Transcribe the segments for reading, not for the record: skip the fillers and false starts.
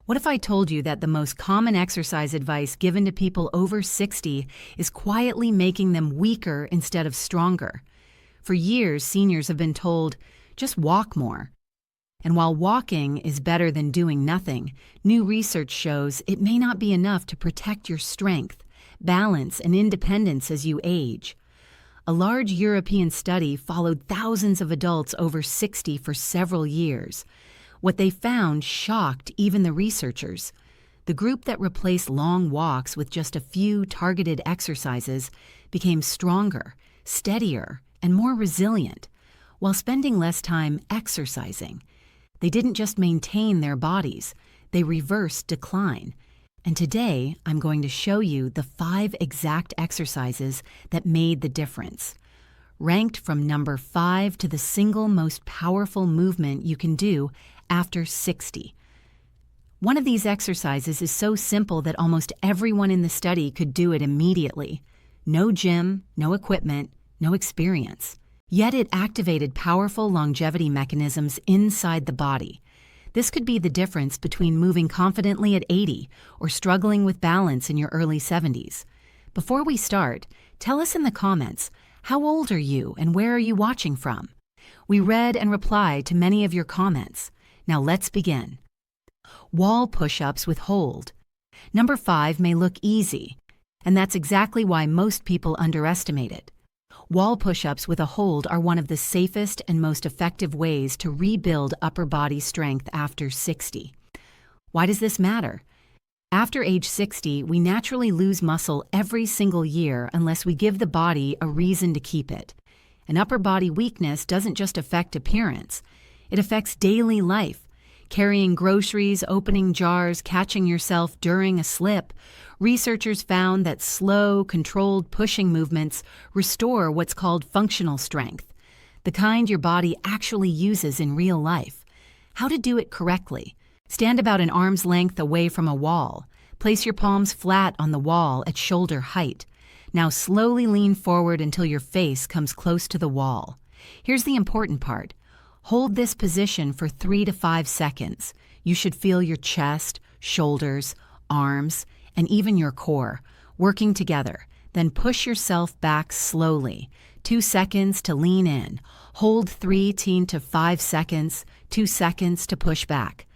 What if I told you that the most common exercise advice given to people over 60 is quietly making them weaker instead of stronger? For years, seniors have been told, just walk more. And while walking is better than doing nothing, new research shows it may not be enough to protect your strength, balance, and independence as you age. A large European study followed thousands of adults over 60 for several years. What they found shocked even the researchers. The group that replaced long walks with just a few targeted exercises became stronger, steadier, and more resilient, while spending less time exercising. They didn't just maintain their bodies, they reversed decline. And today, I'm going to show you the 5 exact exercises that made the difference. Ranked from number 5 to the single most powerful movement you can do after 60. One of these exercises is so simple that almost everyone in the study could do it immediately. No gym, no equipment, no experience. Yet it activated powerful longevity mechanisms inside the body. This could be the difference between moving confidently at 80 or struggling with balance in your early 70s. Before we start, tell us in the comments, how old are you and where are you watching from? We read and replied to many of your comments. Now let's begin. Wall push-ups with hold. Number 5 may look easy, and that's exactly why most people underestimate it. Wall push-ups with a hold are one of the safest and most effective ways to rebuild upper body strength after 60. Why does this matter? After age 60, we naturally lose muscle every single year unless we give the body a reason to keep it. And upper body weakness doesn't just affect appearance. It affects daily life. Carrying groceries, opening jars, catching yourself during a slip. Researchers found that slow, controlled pushing movements restore what's called functional strength, the kind your body actually uses in real life. How to do it correctly. Stand about an arm's length away from a wall. Place your palms flat on the wall at shoulder height. Now slowly lean forward until your face comes close to the wall. Here's the important part. Hold this position for 3 to 5 seconds. You should feel your chest, shoulders, arms, and even your core working together. Then push yourself back slowly. 2 seconds to lean in. Hold 3 to 5 seconds, 2 seconds to push back.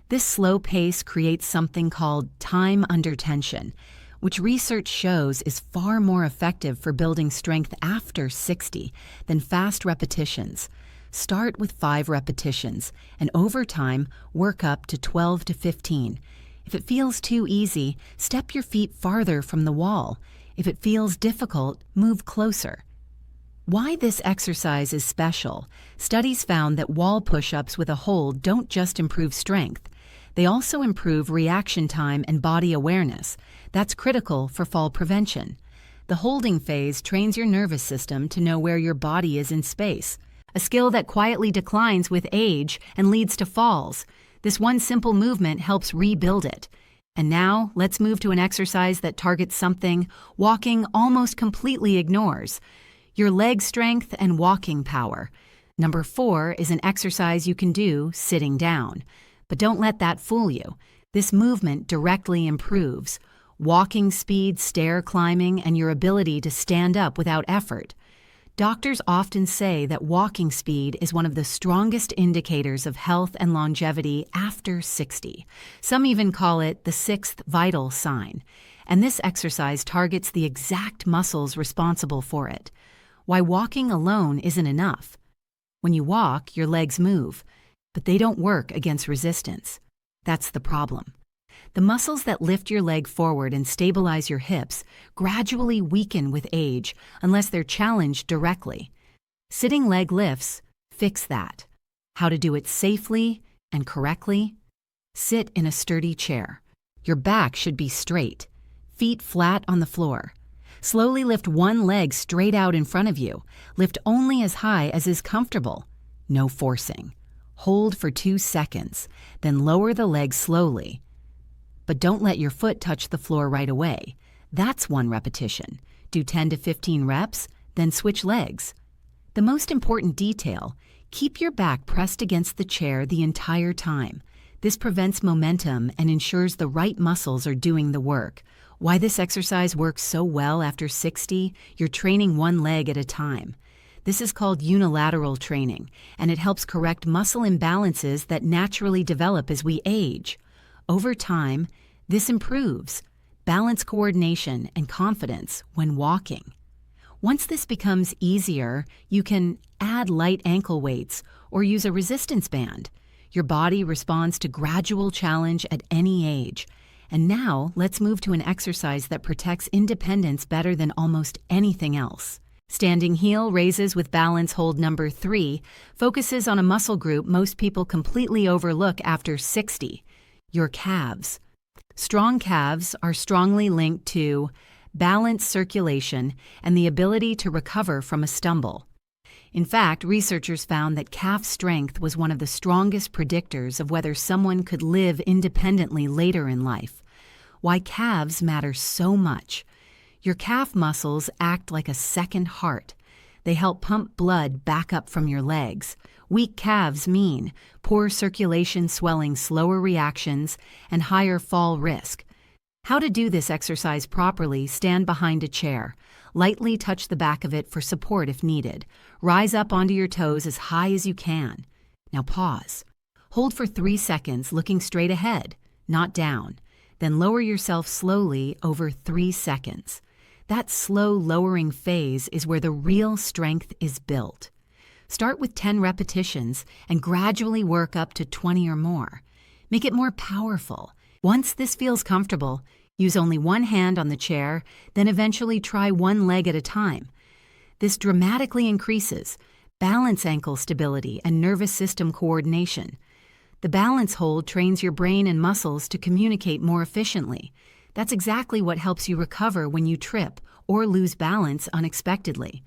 This slow pace creates something called time under tension, which research shows is far more effective for building strength after 60 than fast repetitions. Start with 5 repetitions, and over time, work up to 12 to 15. If it feels too easy, step your feet farther from the wall. If it feels difficult, move closer. Why this exercise is special? Studies found that wall push-ups with a hold don't just improve strength. They also improve reaction time and body awareness. That's critical for fall prevention. The holding phase trains your nervous system to know where your body is in space, a skill that quietly declines with age and leads to falls. This one simple movement helps rebuild it. And now, let's move to an exercise that targets something walking almost completely ignores: your leg strength and walking power. Number 4 is an exercise you can do sitting down. But don't let that fool you. This movement directly improves walking speed, stair climbing, and your ability to stand up without effort. Doctors often say that walking speed is one of the strongest indicators of health and longevity after 60. Some even call it the 6th vital sign. And this exercise targets the exact muscles responsible for it. Why walking alone isn't enough. When you walk, your legs move, but they don't work against resistance. That's the problem. The muscles that lift your leg forward and stabilize your hips gradually weaken with age unless they're challenged directly. Sitting leg lifts fix that. How to do it safely and correctly? Sit in a sturdy chair. Your back should be straight, feet flat on the floor. Slowly lift one leg straight out in front of you. Lift only as high as is comfortable. No forcing. Hold for 2 seconds, then lower the leg slowly. But don't let your foot touch the floor right away. That's 1 repetition. Do 10 to 15 reps, then switch legs. The most important detail, keep your back pressed against the chair the entire time. This prevents momentum and ensures the right muscles are doing the work. Why this exercise works so well after 60? You're training one leg at a time. This is called unilateral training, and it helps correct muscle imbalances that naturally develop as we age. Over time, this improves balance coordination and confidence when walking. Once this becomes easier, you can add light ankle weights or use a resistance band. Your body responds to gradual challenge at any age. And now, let's move to an exercise that protects independence better than almost anything else. Standing heel raises with balance hold number 3 focuses on a muscle group most people completely overlook after 60, your calves. Strong calves are strongly linked to balanced circulation and the ability to recover from a stumble. In fact, researchers found that calf strength was one of the strongest predictors of whether someone could live independently later in life. Why calves matter so much. Your calf muscles act like a second heart. They help pump blood back up from your legs. Weak calves mean poor circulation, swelling, slower reactions, and higher fall risk. How to do this exercise properly: stand behind a chair. Lightly touch the back of it for support if needed. Rise up onto your toes as high as you can. Now pause. Hold for 3 seconds looking straight ahead, not down. Then lower yourself slowly over 3 seconds. That slow lowering phase is where the real strength is built. Start with 10 repetitions and gradually work up to 20 or more. Make it more powerful. Once this feels comfortable, use only one hand on the chair, then eventually try one leg at a time. This dramatically increases balance, ankle stability, and nervous system coordination. The balance hold trains your brain and muscles to communicate more efficiently. That's exactly what helps you recover when you trip or lose balance unexpectedly.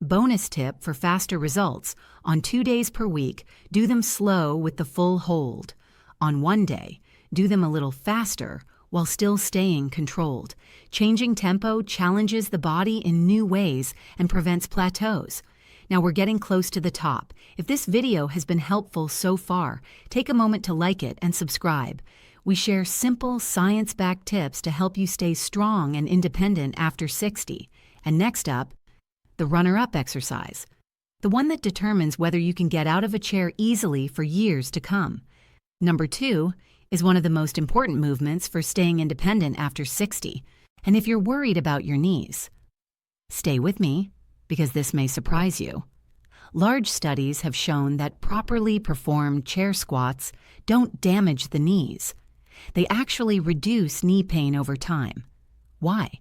Bonus tip for faster results: on 2 days per week, do them slow with the full hold. On one day, do them a little faster while still staying controlled. Changing tempo challenges the body in new ways and prevents plateaus. Now we're getting close to the top. If this video has been helpful so far, take a moment to like it and subscribe. We share simple, science-backed tips to help you stay strong and independent after 60. And next up, the runner-up exercise, the one that determines whether you can get out of a chair easily for years to come. Number 2 is one of the most important movements for staying independent after 60. And if you're worried about your knees, stay with me, because this may surprise you. Large studies have shown that properly performed chair squats don't damage the knees. They actually reduce knee pain over time. Why?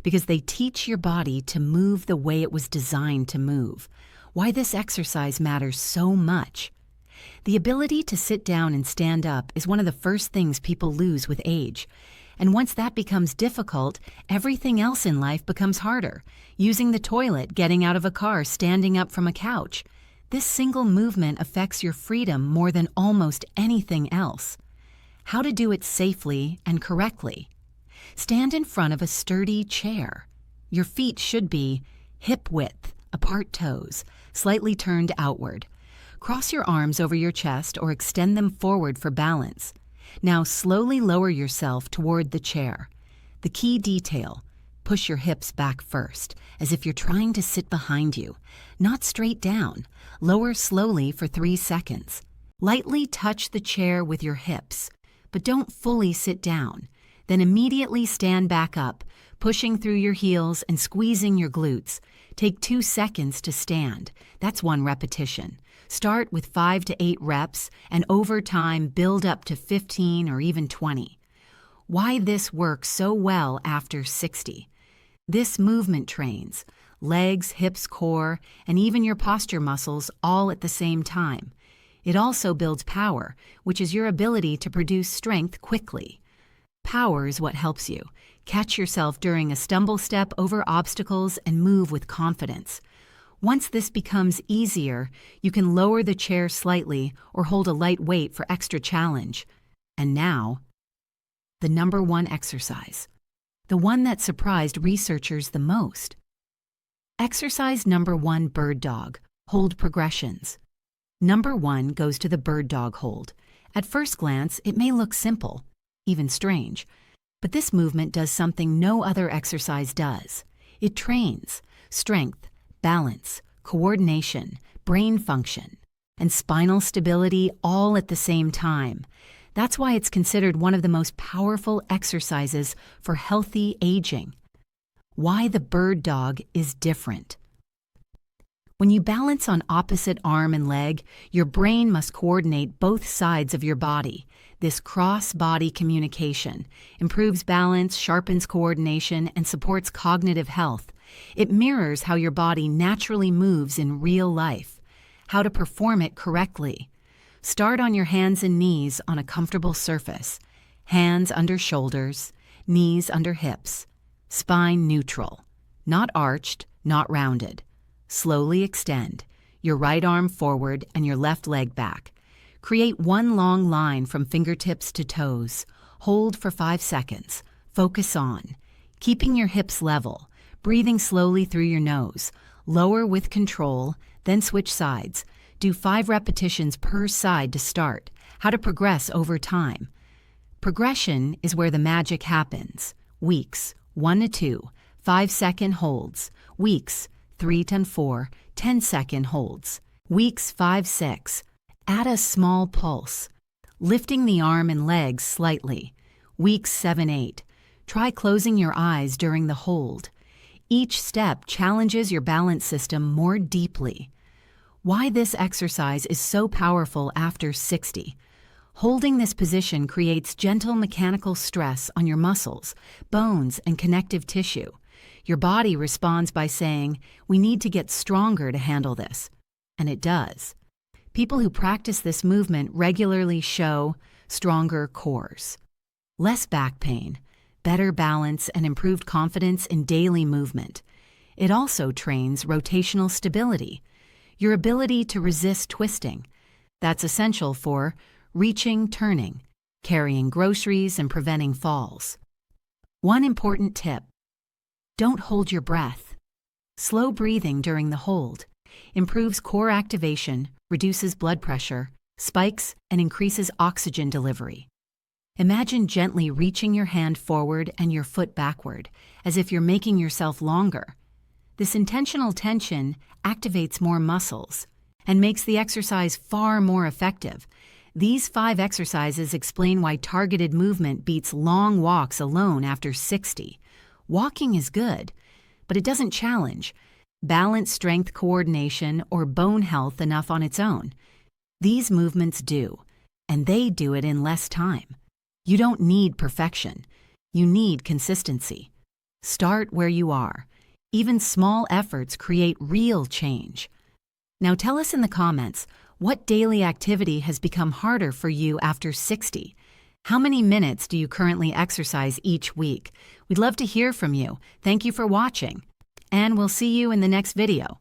Because they teach your body to move the way it was designed to move. Why this exercise matters so much. The ability to sit down and stand up is one of the first things people lose with age. And once that becomes difficult, everything else in life becomes harder. Using the toilet, getting out of a car, standing up from a couch. This single movement affects your freedom more than almost anything else. How to do it safely and correctly. Stand in front of a sturdy chair. Your feet should be hip width, apart toes, slightly turned outward. Cross your arms over your chest or extend them forward for balance. Now slowly lower yourself toward the chair. The key detail: push your hips back first, as if you're trying to sit behind you. Not straight down. Lower slowly for 3 seconds. Lightly touch the chair with your hips, but don't fully sit down. Then immediately stand back up, pushing through your heels and squeezing your glutes. Take 2 seconds to stand. That's 1 repetition. Start with 5 to 8 reps, and over time build up to 15 or even 20. Why this works so well after 60? This movement trains legs, hips, core, and even your posture muscles all at the same time. It also builds power, which is your ability to produce strength quickly. Power is what helps you catch yourself during a stumble, step over obstacles, and move with confidence. Once this becomes easier, you can lower the chair slightly or hold a light weight for extra challenge. And now, the number 1 exercise, the one that surprised researchers the most. Exercise number 1, bird dog, hold progressions. Number 1 goes to the bird dog hold. At first glance, it may look simple, even strange, but this movement does something no other exercise does. It trains strength, balance, coordination, brain function, and spinal stability all at the same time. That's why it's considered one of the most powerful exercises for healthy aging. Why the bird dog is different. When you balance on opposite arm and leg, your brain must coordinate both sides of your body. This cross-body communication improves balance, sharpens coordination, and supports cognitive health. It mirrors how your body naturally moves in real life. How to perform it correctly. Start on your hands and knees on a comfortable surface. Hands under shoulders, knees under hips. Spine neutral, not arched, not rounded. Slowly extend, your right arm forward and your left leg back. Create one long line from fingertips to toes. Hold for 5 seconds. Focus on. Keeping your hips level, breathing slowly through your nose. Lower with control, then switch sides. Do 5 repetitions per side to start. How to progress over time. Progression is where the magic happens. Weeks, 1 to 2, 5-second holds. Weeks, 3 to 4, 10-second holds. Weeks 5, 6. Add a small pulse. Lifting the arm and legs slightly. Weeks 7, 8. Try closing your eyes during the hold. Each step challenges your balance system more deeply. Why this exercise is so powerful after 60. Holding this position creates gentle mechanical stress on your muscles, bones, and connective tissue. Your body responds by saying, "We need to get stronger to handle this." And it does. People who practice this movement regularly show stronger cores, less back pain, better balance, and improved confidence in daily movement. It also trains rotational stability, your ability to resist twisting. That's essential for reaching, turning, carrying groceries, and preventing falls. One important tip: don't hold your breath. Slow breathing during the hold improves core activation, reduces blood pressure, spikes, and increases oxygen delivery. Imagine gently reaching your hand forward and your foot backward, as if you're making yourself longer. This intentional tension activates more muscles and makes the exercise far more effective. These 5 exercises explain why targeted movement beats long walks alone after 60. Walking is good, but it doesn't challenge balance, strength, coordination, or bone health enough on its own. These movements do, and they do it in less time. You don't need perfection. You need consistency. Start where you are. Even small efforts create real change. Now tell us in the comments, what daily activity has become harder for you after 60? How many minutes do you currently exercise each week? We'd love to hear from you. Thank you for watching, and we'll see you in the next video.